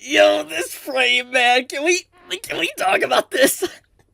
Yo, this frame, man. Can we talk about this?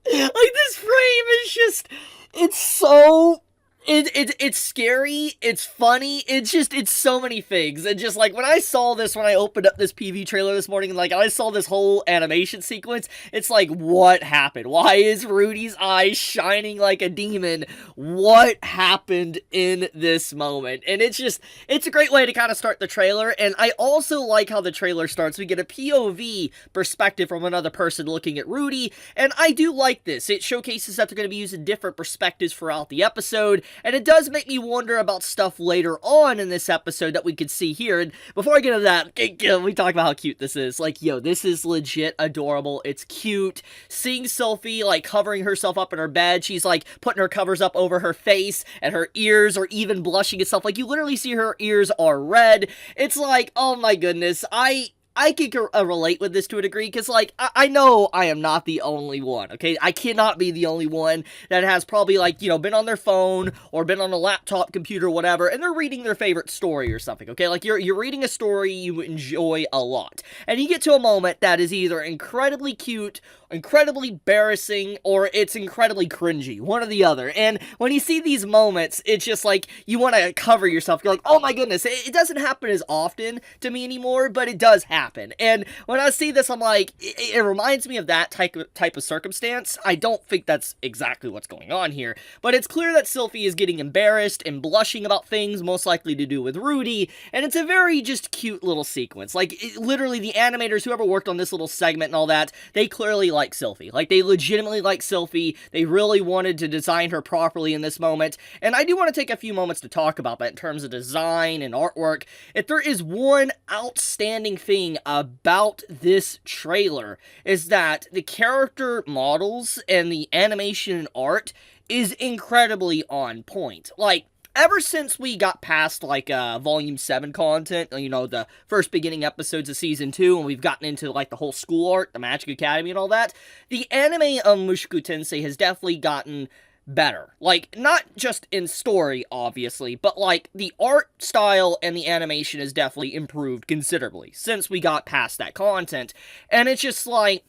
This frame is just, it's so, it's scary, it's funny, it's so many things. And just like when I saw this, when I opened up this PV trailer this morning, like I saw this whole animation sequence, it's like, what happened? Why is Rudy's eyes shining like a demon? What happened in this moment? And it's a great way to kind of start the trailer. And I also like how the trailer starts. We get a POV perspective from another person looking at Rudy, and I do like this. It showcases that they're going to be using different perspectives throughout the episode, and it does make me wonder about stuff later on in this episode that we could see here. And before I get into that, we talk about how cute this is. Like, yo, this is legit adorable. It's cute. Seeing Sylphy, like, covering herself up in her bed, she's, like, putting her covers up over her face, and her ears are even blushing and stuff. Like, you literally see her ears are red. It's like, oh my goodness, I can relate with this to a degree, because, like, I know I am not the only one, okay? I cannot be the only one that has probably, like, you know, been on their phone, or been on a laptop, computer, whatever, and they're reading their favorite story or something, okay? Like, you're reading a story you enjoy a lot, and you get to a moment that is either incredibly cute, incredibly embarrassing, or it's incredibly cringy, one or the other. And when you see these moments, it's just like, you want to cover yourself. You're like, oh my goodness, it doesn't happen as often to me anymore, but it does happen. And when I see this, I'm like, it reminds me of that type of circumstance. I don't think that's exactly what's going on here, but it's clear that Sylphy is getting embarrassed and blushing about things most likely to do with Rudy, and it's a very just cute little sequence. Like, literally, the animators, whoever worked on this little segment and all that, they clearly like Sylphy. Like, they legitimately like Sylphy. They really wanted to design her properly in this moment, and I do want to take a few moments to talk about that in terms of design and artwork. If there is one outstanding thing about this trailer, is that the character models and the animation and art is incredibly on point. Like, ever since we got past, like, Volume 7 content, you know, the first beginning episodes of Season 2, and we've gotten into, like, the whole school art, the Magic Academy and all that, the anime of Mushoku Tensei has definitely gotten better. Like, not just in story, obviously, but, like, the art style and the animation has definitely improved considerably since we got past that content. And it's just like,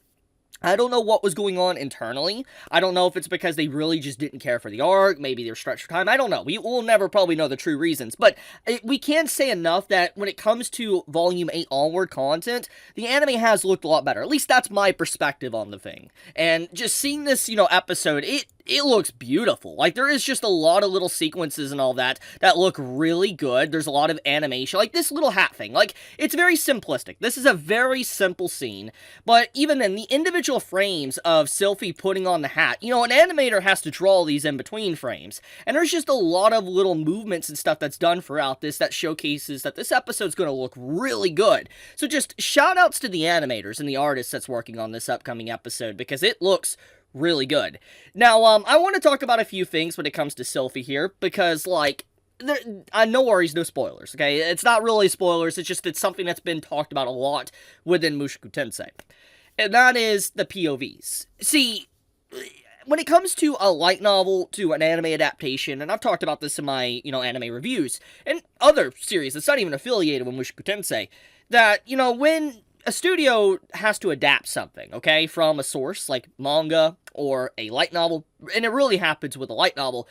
I don't know what was going on internally. I don't know if it's because they really just didn't care for the arc, maybe they're stretched for time, I don't know. We'll never probably know the true reasons, but we can say enough that when it comes to Volume 8 onward content, the anime has looked a lot better. At least that's my perspective on the thing. And just seeing this, you know, episode, it looks beautiful. Like, there is just a lot of little sequences and all that look really good. There's a lot of animation. Like, this little hat thing. Like, it's very simplistic. This is a very simple scene. But even then, the individual frames of Sylphy putting on the hat, you know, an animator has to draw these in between frames. And there's just a lot of little movements and stuff that's done throughout this that showcases that this episode's going to look really good. So just shout outs to the animators and the artists that's working on this upcoming episode, because it looks really good. Now, I want to talk about a few things when it comes to Sylphy here, because, like, no worries, no spoilers, okay? It's not really spoilers, it's something that's been talked about a lot within Mushoku Tensei. And that is the POVs. See, when it comes to a light novel to an anime adaptation, and I've talked about this in my, you know, anime reviews, and other series that's not even affiliated with Mushoku Tensei, that, you know, when a studio has to adapt something, okay, from a source like manga or a light novel, and it really happens with a light novel,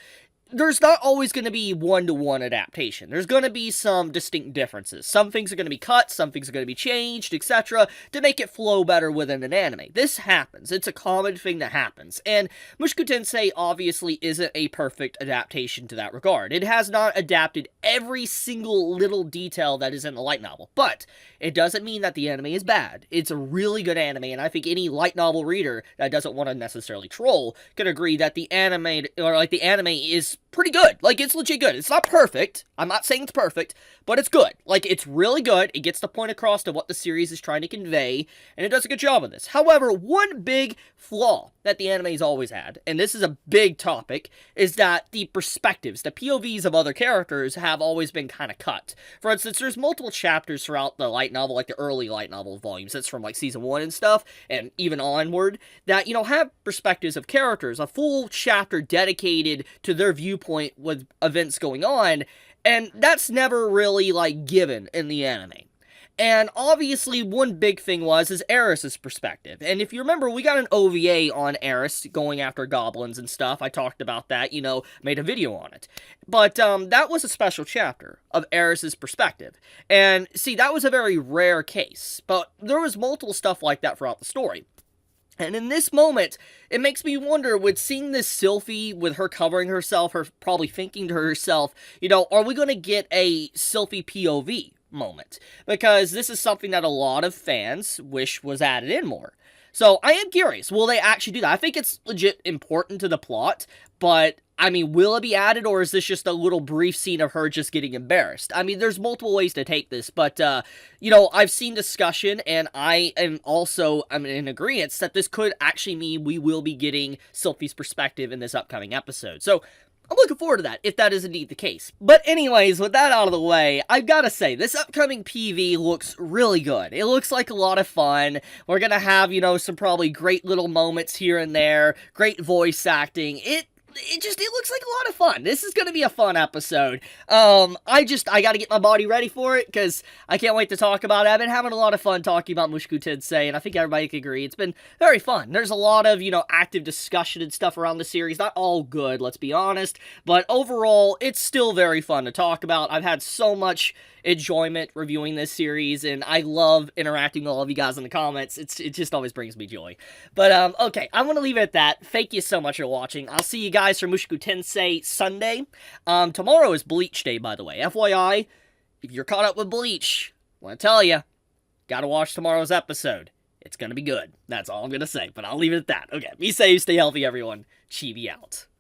there's not always going to be one-to-one adaptation. There's going to be some distinct differences. Some things are going to be cut, some things are going to be changed, etc., to make it flow better within an anime. This happens. It's a common thing that happens. And Mushoku Tensei obviously isn't a perfect adaptation to that regard. It has not adapted every single little detail that is in the light novel. But it doesn't mean that the anime is bad. It's a really good anime, and I think any light novel reader that doesn't want to necessarily troll could agree that the anime is pretty good. Like, it's legit good. It's not perfect. I'm not saying it's perfect, but it's good. Like, it's really good. It gets the point across to what the series is trying to convey, and it does a good job of this. However, one big flaw that the anime's always had, and this is a big topic, is that the perspectives, the POVs of other characters have always been kind of cut. For instance, there's multiple chapters throughout the light novel, like the early light novel volumes, that's from like season 1 and stuff, and even onward, that, you know, have perspectives of characters, a full chapter dedicated to their viewpoint with events going on, and that's never really, like, given in the anime. And obviously, one big thing is Eris's perspective. And if you remember, we got an OVA on Eris going after goblins and stuff. I talked about that, made a video on it. But that was a special chapter of Eris's perspective. And see, that was a very rare case. But there was multiple stuff like that throughout the story. And in this moment, it makes me wonder, with seeing this Sylphy, with her covering herself, her probably thinking to herself, are we going to get a Sylphy POV moment? Because this is something that a lot of fans wish was added in more. So I am curious, will they actually do that? I think it's legit important to the plot, but I mean, will it be added, or is this just a little brief scene of her just getting embarrassed? I mean, there's multiple ways to take this, but, I've seen discussion, and I am also in agreement that this could actually mean we will be getting Sylphy's perspective in this upcoming episode. So, I'm looking forward to that, if that is indeed the case. But anyways, with that out of the way, I've got to say, this upcoming PV looks really good. It looks like a lot of fun. We're going to have, some probably great little moments here and there, great voice acting. It looks like a lot of fun. This is going to be a fun episode. I got to get my body ready for it, because I can't wait to talk about it. I've been having a lot of fun talking about Mushoku Tensei, and I think everybody can agree. It's been very fun. There's a lot of, active discussion and stuff around the series. Not all good, let's be honest, but overall, it's still very fun to talk about. I've had so much enjoyment reviewing this series, and I love interacting with all of you guys in the comments. It just always brings me joy. But, okay, I'm going to leave it at that. Thank you so much for watching. I'll see you guys for Mushoku Tensei Sunday. Tomorrow is Bleach Day, by the way. FYI, if you're caught up with Bleach, I want to tell you, gotta watch tomorrow's episode. It's gonna be good. That's all I'm gonna say, but I'll leave it at that. Okay, be safe, stay healthy, everyone. Chibi out.